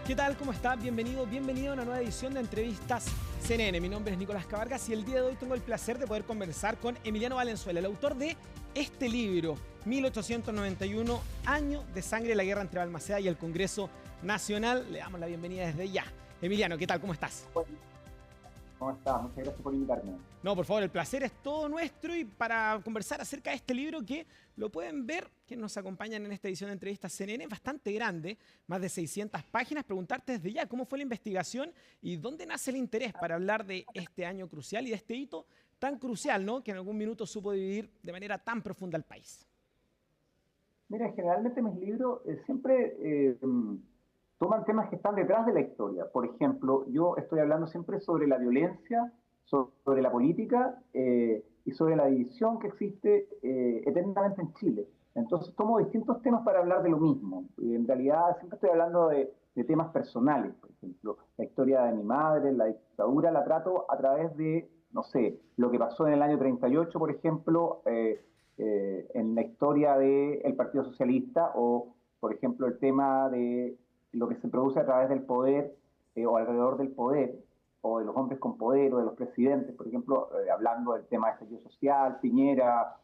¿Qué tal? ¿Cómo está? Bienvenido a una nueva edición de Entrevistas CNN. Mi nombre es Nicolás Cabargas y el día de hoy tengo el placer de poder conversar con Emiliano Valenzuela, el autor de este libro, 1891, Año de Sangre de la Guerra entre Balmaceda y el Congreso Nacional. Le damos la bienvenida desde ya. Emiliano, ¿qué tal? ¿Cómo estás? ¿Cómo estás? Muchas gracias por invitarme. No, por favor, el placer es todo nuestro y para conversar acerca de este libro que lo pueden ver, quienes nos acompañan en esta edición de Entrevistas CNN, es bastante grande, más de 600 páginas. Preguntarte desde ya cómo fue la investigación y dónde nace el interés para hablar de este año crucial y de este hito tan crucial, ¿no?, que en algún minuto supo dividir de manera tan profunda al país. Mira, generalmente mis libros siempre toman temas que están detrás de la historia. Por ejemplo, yo estoy hablando siempre sobre la violencia, sobre la política y sobre la división que existe eternamente en Chile. Entonces tomo distintos temas para hablar de lo mismo. Y en realidad siempre estoy hablando de temas personales. Por ejemplo, la historia de mi madre, la dictadura, la trato a través de, no sé, lo que pasó en el año 38, por ejemplo, en la historia del Partido Socialista, o, por ejemplo, el tema de lo que se produce a través del poder o alrededor del poder, o de los hombres con poder, o de los presidentes, por ejemplo, hablando del tema de estallido social, Piñera,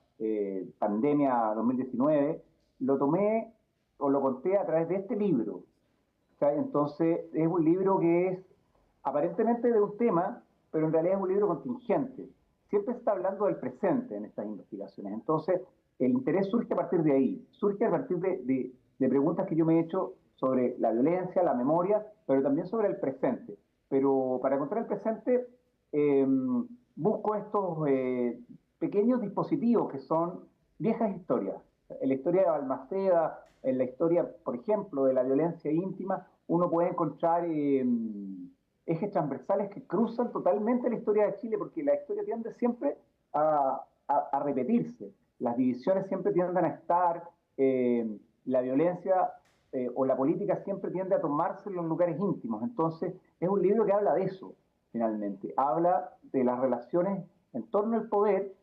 pandemia 2019, lo tomé o lo conté a través de este libro. O sea, entonces, es un libro que es aparentemente de un tema, pero en realidad es un libro contingente. Siempre se está hablando del presente en estas investigaciones. Entonces, el interés surge a partir de ahí, surge a partir de preguntas que yo me he hecho sobre la violencia, la memoria, pero también sobre el presente. Pero para encontrar el presente, eh, busco estos pequeños dispositivos que son viejas historias. En la historia de Balmaceda, en la historia, por ejemplo, de la violencia íntima, uno puede encontrar ejes transversales que cruzan totalmente la historia de Chile, porque la historia tiende siempre a repetirse. Las divisiones siempre tienden a estar, la violencia o la política siempre tiende a tomarse en los lugares íntimos. Entonces, es un libro que habla de eso, finalmente. Habla de las relaciones en torno al poder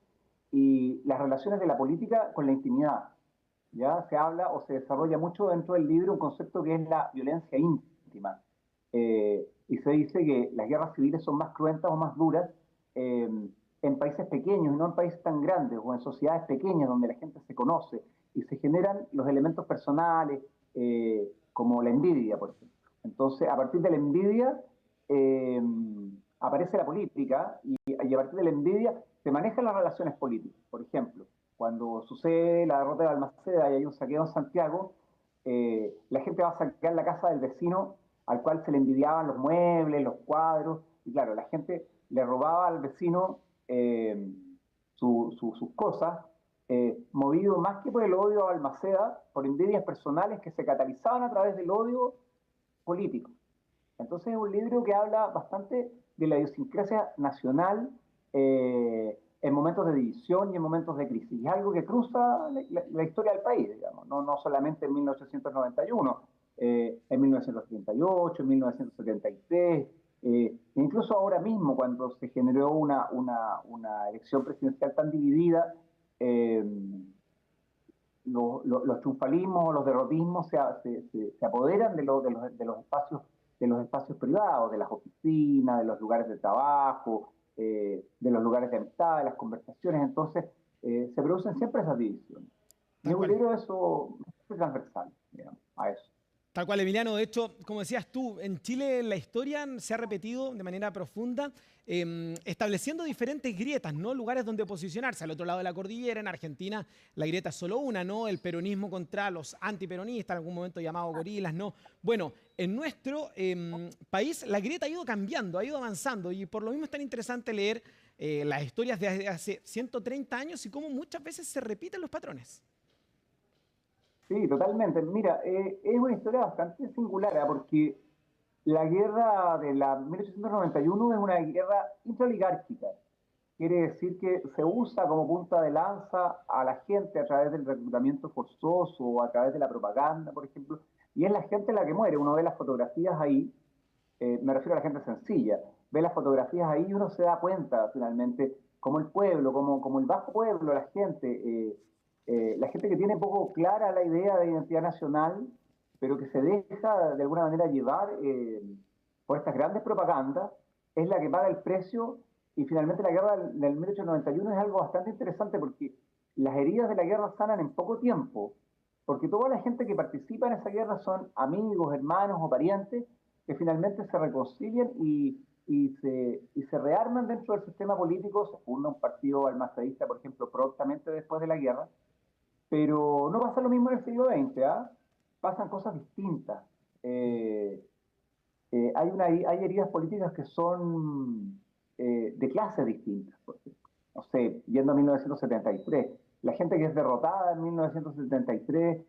y las relaciones de la política con la intimidad. Ya se habla o se desarrolla mucho dentro del libro un concepto que es la violencia íntima. Y se dice que las guerras civiles son más cruentas o más duras eh, en países pequeños y no en países tan grandes o en sociedades pequeñas donde la gente se conoce y se generan los elementos personales como la envidia, por ejemplo. Entonces, a partir de la envidia eh, aparece la política y a partir de la envidia se manejan las relaciones políticas. Por ejemplo, cuando sucede la derrota de Balmaceda y hay un saqueo en Santiago, la gente va a saquear la casa del vecino al cual se le envidiaban los muebles, los cuadros, y claro, la gente le robaba al vecino sus cosas, movido más que por el odio a Balmaceda, por envidias personales que se catalizaban a través del odio político. Entonces es un libro que habla bastante de la idiosincrasia nacional en momentos de división y en momentos de crisis. Y es algo que cruza la historia del país, digamos, no solamente en 1891, en 1938, en 1973, incluso ahora mismo cuando se generó una elección presidencial tan dividida, eh, los triunfalismos o los derrotismos se apoderan de los espacios privados, de las oficinas, de los lugares de trabajo, de los lugares de amistad, de las conversaciones. Entonces, se producen siempre esas divisiones. Y Tal es un cual. libro de eso transversal, digamos, a eso. Tal cual, Emiliano. De hecho, como decías tú, en Chile la historia se ha repetido de manera profunda, estableciendo diferentes grietas, ¿no? Lugares donde posicionarse. Al otro lado de la cordillera, en Argentina, la grieta es solo una, ¿no? El peronismo contra los antiperonistas, en algún momento llamado gorilas, ¿no? Bueno, en nuestro país la grieta ha ido cambiando, ha ido avanzando, y por lo mismo es tan interesante leer las historias de hace 130 años y cómo muchas veces se repiten los patrones. Sí, totalmente. Mira, es una historia bastante singular, porque la guerra de la 1891 es una guerra intraoligárquica. Quiere decir que se usa como punta de lanza a la gente a través del reclutamiento forzoso o a través de la propaganda, por ejemplo, y es la gente la que muere. Uno ve las fotografías ahí, me refiero a la gente sencilla, ve las fotografías ahí y uno se da cuenta finalmente como el pueblo, como el bajo pueblo, la gente que tiene poco clara la idea de identidad nacional, pero que se deja de alguna manera llevar por estas grandes propagandas, es la que paga el precio. Y finalmente la guerra del 1891 es algo bastante interesante porque las heridas de la guerra sanan en poco tiempo, porque toda la gente que participa en esa guerra son amigos, hermanos o parientes que finalmente se reconcilian y se rearman dentro del sistema político. Se funda un partido almacedista, por ejemplo, prontamente después de la guerra, pero no pasa lo mismo en el siglo XX, ¿ah? Pasan cosas distintas. Eh, hay heridas políticas que son de clases distintas. Por ejemplo. No sé, yendo a 1973, la gente que es derrotada en 1973,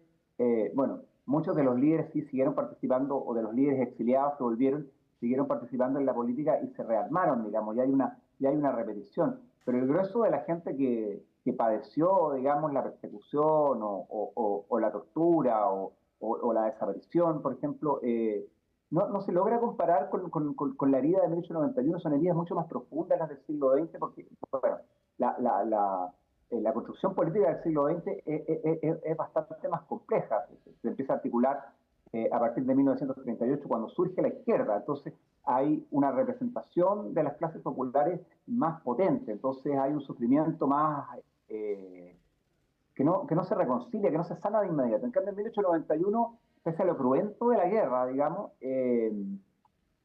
bueno, muchos de los líderes sí siguieron participando, o de los líderes exiliados que volvieron, siguieron participando en la política y se rearmaron, digamos, ya hay una repetición. Pero el grueso de la gente que padeció, digamos, la persecución o la tortura o la desaparición, por ejemplo, no se logra comparar con la herida de 1891. Son heridas mucho más profundas las del siglo XX, porque bueno, la construcción política del siglo XX es bastante más compleja. Se empieza a articular a partir de 1938, cuando surge la izquierda. Entonces hay una representación de las clases populares más potente. Entonces hay un sufrimiento más que no se reconcilia, que no se sana de inmediato. En cambio, en 1891, pese a lo cruento de la guerra, digamos,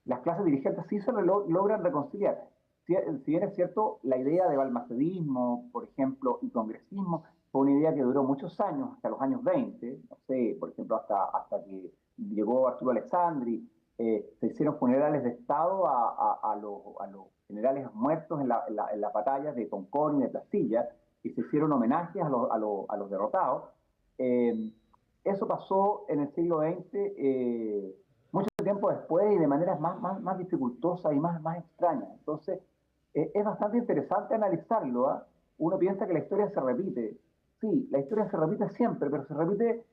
las clases dirigentes sí se logran reconciliar. Si bien es cierto, la idea de balmacedismo, por ejemplo, y congresismo, fue una idea que duró muchos años, hasta los años 20, no sé, por ejemplo, hasta que llegó Arturo Alessandri. Se hicieron funerales de Estado a los generales muertos en las batallas de Concón y de Plastilla, y se hicieron homenajes a los derrotados. Eh, Eso pasó en el siglo XX, mucho tiempo después y de maneras más dificultosas y más extrañas. Entonces, es bastante interesante analizarlo. ¿Ah? Uno piensa que la historia se repite. Sí, la historia se repite siempre, pero se repite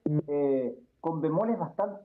con bemoles bastante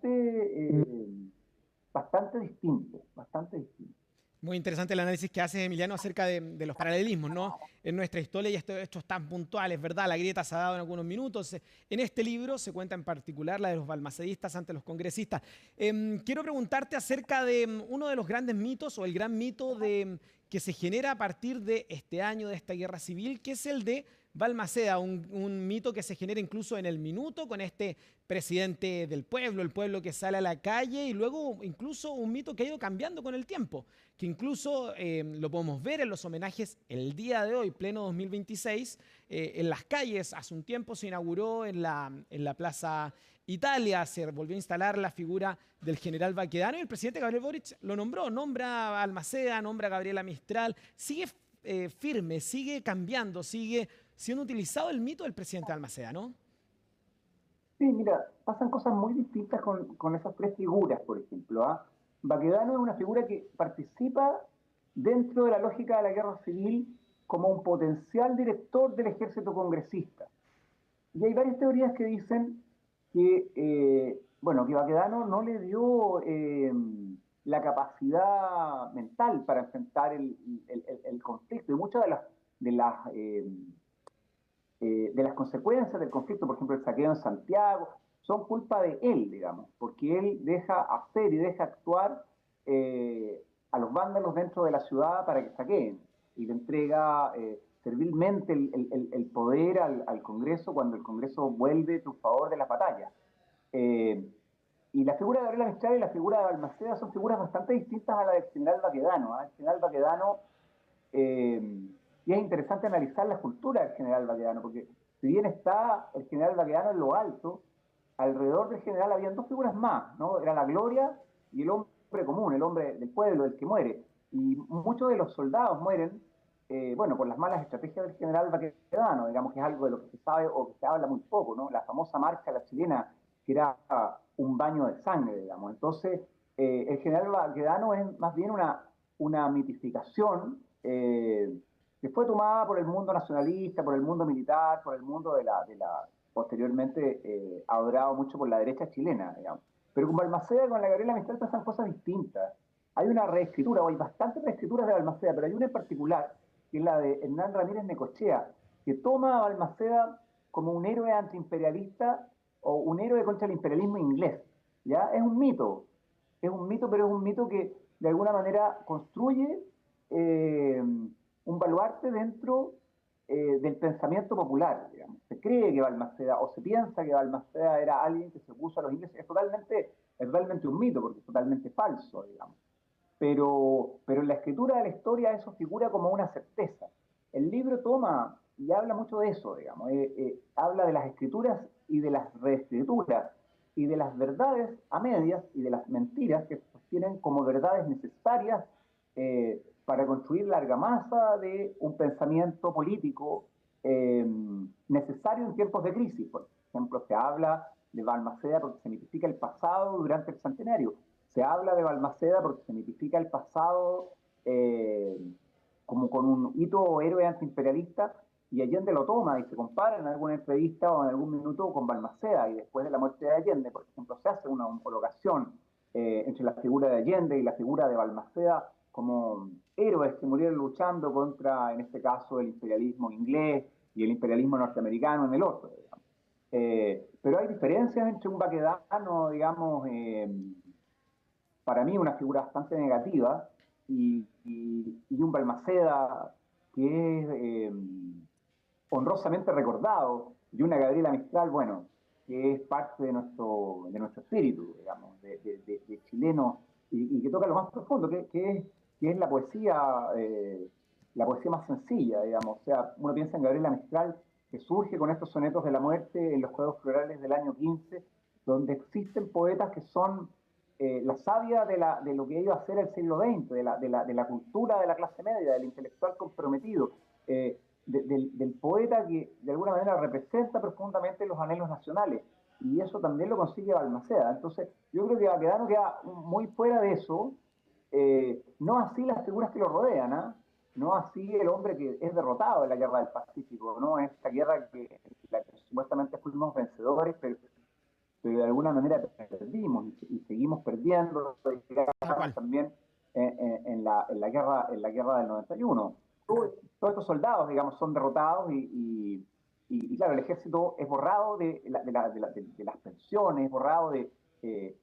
distintos, bastante distintos. Muy interesante el análisis que hace Emiliano acerca de los paralelismos, ¿no? En nuestra historia, y estos tan puntuales, ¿verdad? La grieta se ha dado en algunos minutos. En este libro se cuenta en particular la de los balmacedistas ante los congresistas. Quiero preguntarte acerca de uno de los grandes mitos, o el gran mito que se genera a partir de este año, de esta guerra civil, que es el de Balmaceda, un mito que se genera incluso en el minuto con este presidente del pueblo, el pueblo que sale a la calle, y luego incluso un mito que ha ido cambiando con el tiempo, que incluso lo podemos ver en los homenajes el día de hoy, pleno 2026, en las calles. Hace un tiempo se inauguró en la Plaza Italia, se volvió a instalar la figura del general Baquedano, y el presidente Gabriel Boric lo nombró, nombra a Balmaceda, nombra a Gabriela Mistral, sigue firme, sigue cambiando, sigue siendo utilizado el mito del presidente Balmaceda, ¿no? Sí, mira, pasan cosas muy distintas con esas tres figuras, por ejemplo. ¿Ah? Baquedano es una figura que participa dentro de la lógica de la guerra civil como un potencial director del ejército congresista. Y hay varias teorías que dicen que, bueno, que Baquedano no le dio la capacidad mental para enfrentar el conflicto. Y muchas de las consecuencias del conflicto, por ejemplo, el saqueo en Santiago, son culpa de él, digamos, porque él deja hacer y deja actuar a los vándalos dentro de la ciudad para que saqueen, y le entrega servilmente el poder al Congreso cuando el Congreso vuelve a favor de las batallas. Eh, y la figura de Gabriela Mistral y la figura de Balmaceda son figuras bastante distintas a la del general Baquedano. ¿Eh? El general Baquedano, y es interesante analizar la cultura del general Baquedano, porque si bien está el general Baquedano en lo alto, alrededor del general habían dos figuras más, ¿no? Era la gloria y el hombre común, el hombre del pueblo, el que muere. Y muchos de los soldados mueren, bueno, por las malas estrategias del general Baquedano, digamos que es algo de lo que se sabe o que se habla muy poco, ¿no? La famosa marcha a la chilena, que era un baño de sangre, digamos. Entonces, el general Baquedano es más bien una mitificación que fue tomada por el mundo nacionalista, por el mundo militar, por el mundo posteriormente adorado mucho por la derecha chilena, digamos. Pero con Balmaceda y con la Gabriela Mistral pasan cosas distintas. Hay una reescritura, o hay bastantes reescrituras de Balmaceda, pero hay una en particular, que es la de Hernán Ramírez Necochea, que toma a Balmaceda como un héroe antiimperialista o un héroe contra el imperialismo inglés. ¿ya? Es un mito, pero es un mito que de alguna manera construye un baluarte dentro del pensamiento popular, digamos. Se cree que Balmaceda, o se piensa que Balmaceda era alguien que se opuso a los ingleses. Es totalmente un mito, porque es totalmente falso, digamos. Pero en la escritura de la historia eso figura como una certeza. El libro toma y habla mucho de eso, digamos. Habla de las escrituras y de las reescrituras, y de las verdades a medias y de las mentiras que se sostienen como verdades necesarias para construir la argamasa de un pensamiento político necesario en tiempos de crisis. Por ejemplo, se habla de Balmaceda porque se mitifica el pasado durante el centenario. Se habla de Balmaceda porque se mitifica el pasado como con un hito o héroe antiimperialista, y Allende lo toma y se compara en alguna entrevista o en algún minuto con Balmaceda, y después de la muerte de Allende, por ejemplo, se hace una homologación entre la figura de Allende y la figura de Balmaceda como héroes que murieron luchando contra, en este caso, el imperialismo inglés y el imperialismo norteamericano en el otro, digamos. Pero hay diferencias entre un Baquedano, digamos, para mí una figura bastante negativa, y un Balmaceda que es honrosamente recordado, y una Gabriela Mistral, bueno, que es parte de nuestro espíritu, digamos, de chileno, y que toca lo más profundo, que es la poesía más sencilla, digamos. O sea, uno piensa en Gabriela Mistral, que surge con estos sonetos de la muerte en los Juegos Florales del año 15, donde existen poetas que son la savia de lo que iba a ser el siglo XX, de la cultura de la clase media, del intelectual comprometido, del poeta que de alguna manera representa profundamente los anhelos nacionales. Y eso también lo consigue Balmaceda. Entonces, yo creo que Baquedano queda muy fuera de eso, no así las figuras que lo rodean, ¿eh? No así el hombre que es derrotado en la guerra del Pacífico, ¿no? Esta guerra que supuestamente fuimos vencedores, pero de alguna manera perdimos y seguimos perdiendo, también en la guerra del 91. Todos estos soldados, digamos, son derrotados y claro, el ejército es borrado de las pensiones, borrado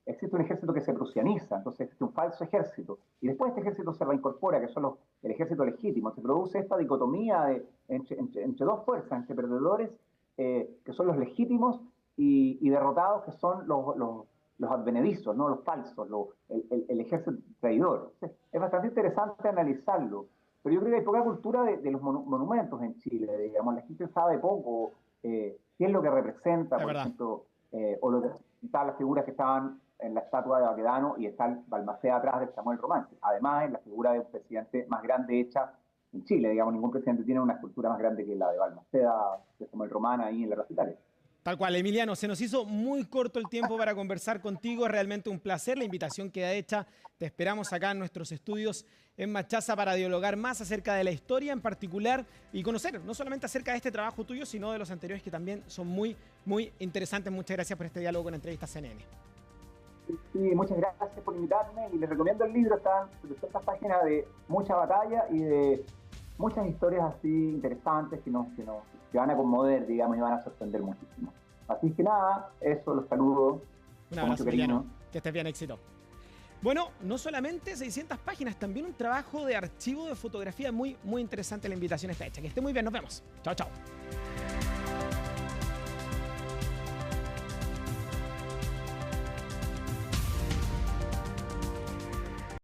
existe un ejército que se prusianiza, entonces existe un falso ejército, y después este ejército se reincorpora, que son el ejército legítimo. Se produce esta dicotomía entre dos fuerzas, entre perdedores, que son los legítimos, y derrotados, que son los advenedizos, ¿no? Los falsos, el ejército traidor. Entonces, es bastante interesante analizarlo, pero yo creo que hay poca cultura de los monumentos en Chile, digamos. La gente sabe poco qué es lo que representa, por ejemplo, o lo que representaban las figuras que estaban en la estatua de Baquedano, y está el Balmaceda atrás de Samuel Román. Además, es la figura de un presidente más grande hecha en Chile, digamos. Ningún presidente tiene una escultura más grande que la de Balmaceda, de Samuel Román, ahí en la Plaza Italia. Tal cual, Emiliano, se nos hizo muy corto el tiempo para conversar contigo, es realmente un placer, la invitación queda hecha, te esperamos acá en nuestros estudios en Machaza para dialogar más acerca de la historia en particular y conocer no solamente acerca de este trabajo tuyo, sino de los anteriores que también son muy, muy interesantes. Muchas gracias por este diálogo con Entrevistas CNN. Sí, muchas gracias por invitarme, y les recomiendo el libro. Están 700 páginas de mucha batalla y de muchas historias así interesantes que van a conmover, digamos, y van a sorprender muchísimo. Así que nada, eso, los saludo. Un abrazo, Emiliano. Que estés bien, éxito. Bueno, no solamente 600 páginas, también un trabajo de archivo de fotografía muy, muy interesante. La invitación está hecha. Que esté muy bien, nos vemos. Chao, chao.